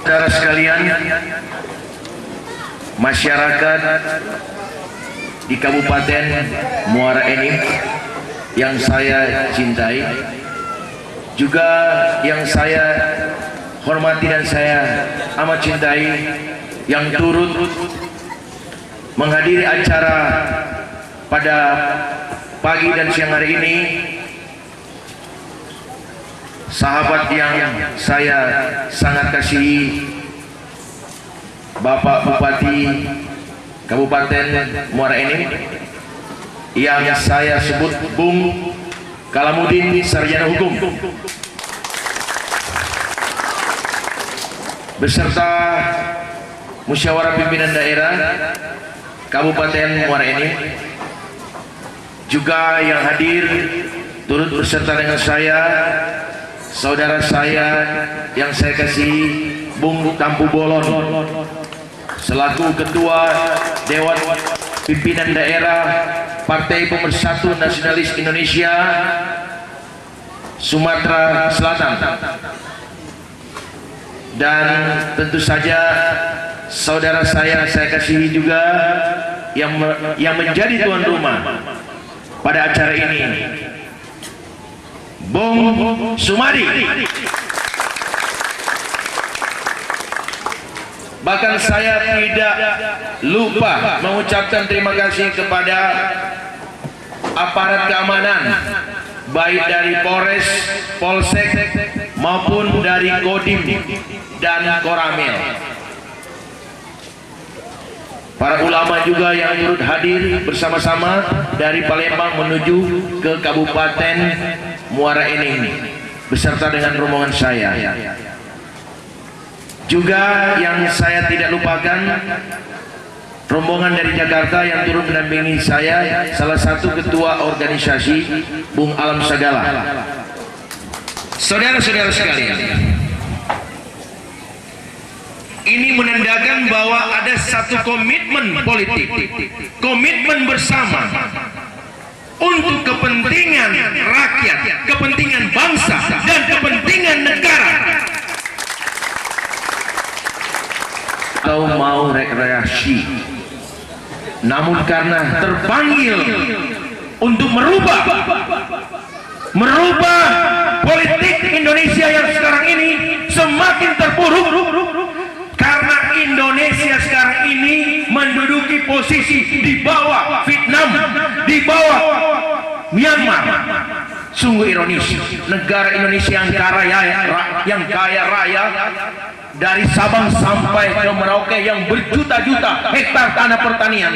Saudara sekalian, masyarakat di Kabupaten Muara Enim yang saya cintai, juga yang saya hormati dan saya amat cintai, yang turut menghadiri acara pada pagi dan siang hari ini, sahabat yang saya sangat kasihi, Bapak Bupati Kabupaten Muara Enim yang saya sebut Bung Kalamudin Sarjana Hukum, beserta Musyawarah Pimpinan Daerah Kabupaten Muara Enim, juga yang hadir turut berserta dengan saya, saudara saya yang saya kasihi, Bung Tampu Bolon, selaku Ketua Dewan Pimpinan Daerah Partai Pemersatu Nasionalis Indonesia Sumatera Selatan, dan tentu saja saudara saya kasihi juga yang menjadi tuan rumah pada acara ini, Bung Sumadi. Bahkan saya tidak lupa mengucapkan terima kasih kepada aparat keamanan, baik dari Polres, Polsek maupun dari Kodim dan Koramil. Para ulama juga yang turut hadir bersama-sama dari Palembang menuju ke Kabupaten Muara Enim beserta dengan rombongan saya. Juga yang saya tidak lupakan, rombongan dari Jakarta yang turut mendampingi saya, salah satu ketua organisasi Bung Alam Sagala. Saudara-saudara sekalian, ini menandakan bahwa ada satu komitmen politik, komitmen bersama untuk kepentingan rakyat, kepentingan bangsa, dan kepentingan negara. Atau mau rekreasi, namun karena terpanggil untuk merubah politik Indonesia yang sekarang ini semakin terpuruk, karena Indonesia sekarang ini menduduki posisi di bawah Vietnam, di bawah Myanmar. Sungguh ironis, negara Indonesia yang kaya raya, dari Sabang sampai ke Merauke yang berjuta-juta hektar tanah pertanian.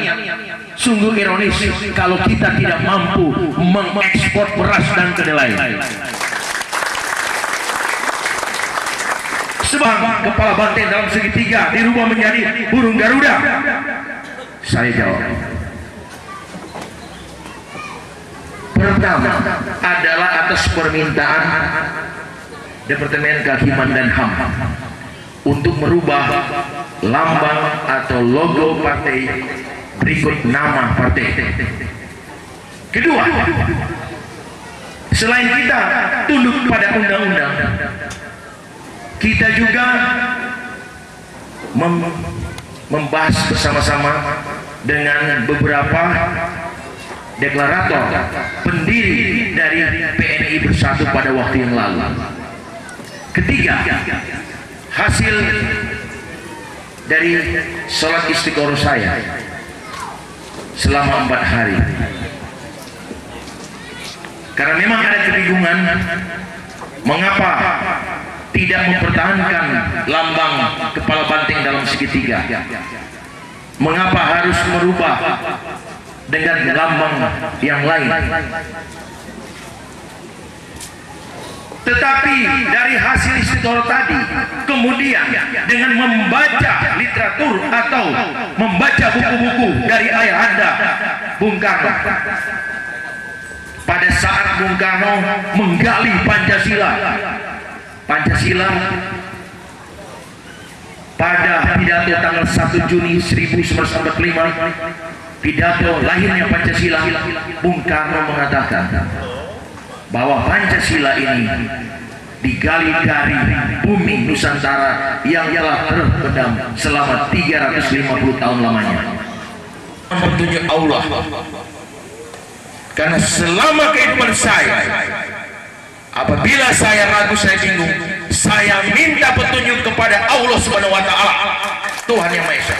Sungguh ironis kalau kita tidak mampu mengekspor beras dan kedelai. Sebab kepala banteng dalam segitiga dirubah menjadi burung Garuda. Saya jawab, pertama adalah atas permintaan Departemen Kehakiman dan HAM untuk merubah lambang atau logo partai berikut nama partai. Kedua, selain kita tunduk pada undang-undang, kita juga membahas bersama-sama dengan beberapa deklarator pendiri dari PNI Bersatu pada waktu yang lalu. Ketiga, hasil dari sholat istiqoroh saya selama 4 hari, karena memang ada kebingungan mengapa tidak mempertahankan lambang kepala banteng dalam segitiga, mengapa harus merubah dengan lambang yang lain. Tetapi dari hasil istiqoroh tadi, kemudian dengan membaca literatur atau membaca buku-buku dari ayahanda Bung Karno, pada saat Bung Karno menggali Pancasila pada pidato tanggal 1 Juni 1945, pidato lahirnya Pancasila, Bung Karno mengatakan bahwa Pancasila ini digali dari bumi Nusantara yang telah terpendam selama 350 tahun lamanya. Petunjuk Allah. Karena selama kehidupan saya, apabila saya ragu, saya bingung, saya minta petunjuk kepada Allah Subhanahu wa Ta'ala, Tuhan yang Maha Esa.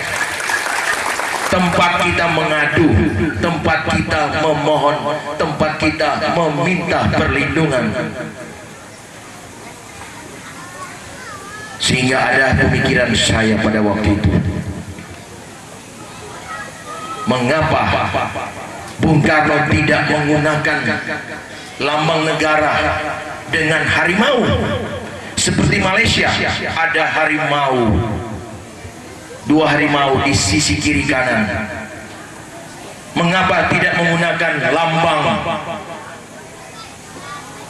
Tempat kita mengadu, tempat kita memohon, tempat kita meminta perlindungan. Sehingga ada pemikiran saya pada waktu itu, mengapa Bung Karno tidak menggunakan lambang negara dengan harimau? Seperti Malaysia ada harimau, 2 harimau di sisi kiri kanan. Mengapa tidak menggunakan lambang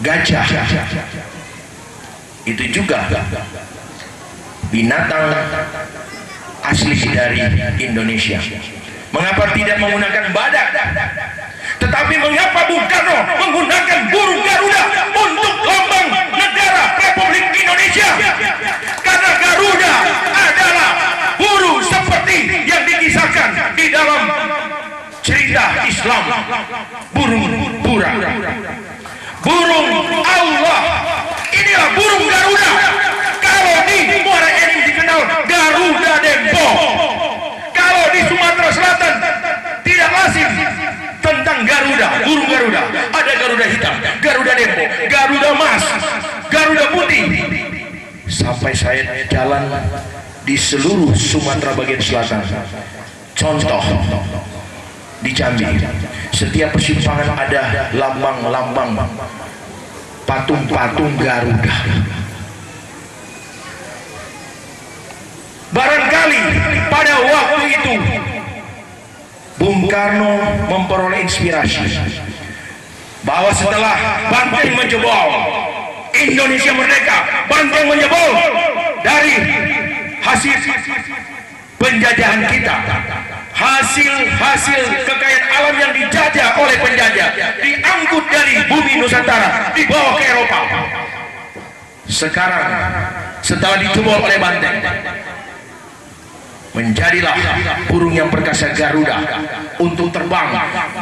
gajah? Itu juga binatang asli dari Indonesia. Mengapa tidak menggunakan badak? Tetapi mengapa Bung Karno menggunakan burung Garuda untuk lambang negara Republik Indonesia? Karena Garuda adalah burung seperti yang dikisahkan di dalam cerita Islam, burung burung Allah. Inilah burung Garuda. Kalau di Muara Enim dikenal Garuda Dempo. Kalau di Sumatera Selatan tidak lazim tentang Garuda, burung Garuda. Ada Garuda hitam, Garuda Dempo, Garuda Mas, Garuda putih. Sampai saya jalan di seluruh Sumatera bagian selatan. Contoh di Jambi, setiap persimpangan ada lambang-lambang, patung-patung Garuda. Barangkali pada waktu itu Bung Karno memperoleh inspirasi bahwa setelah Banteng menjebol, Indonesia merdeka, Banteng menjebol dari hasil penjajahan kita, hasil kekayaan alam yang dijajah oleh penjajah, diangkut dari bumi Nusantara, dibawa ke Eropa. Sekarang setelah dijebol oleh Banteng, menjadilah burung yang perkasa Garuda untuk terbang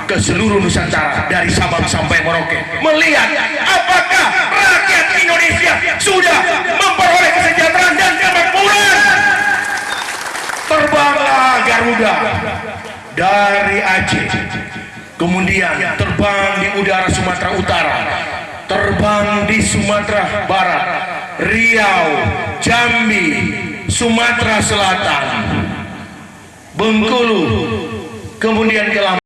ke seluruh Nusantara dari Sabang sampai Merauke, melihat apakah rakyat Indonesia sudah memperoleh kesejahteraan dan kemakmuran. Terbanglah Garuda dari Aceh, kemudian terbang di udara Sumatera Utara, terbang di Sumatera Barat, Riau, Jambi, Sumatera Selatan, Bengkulu, kemudian ke Lampung.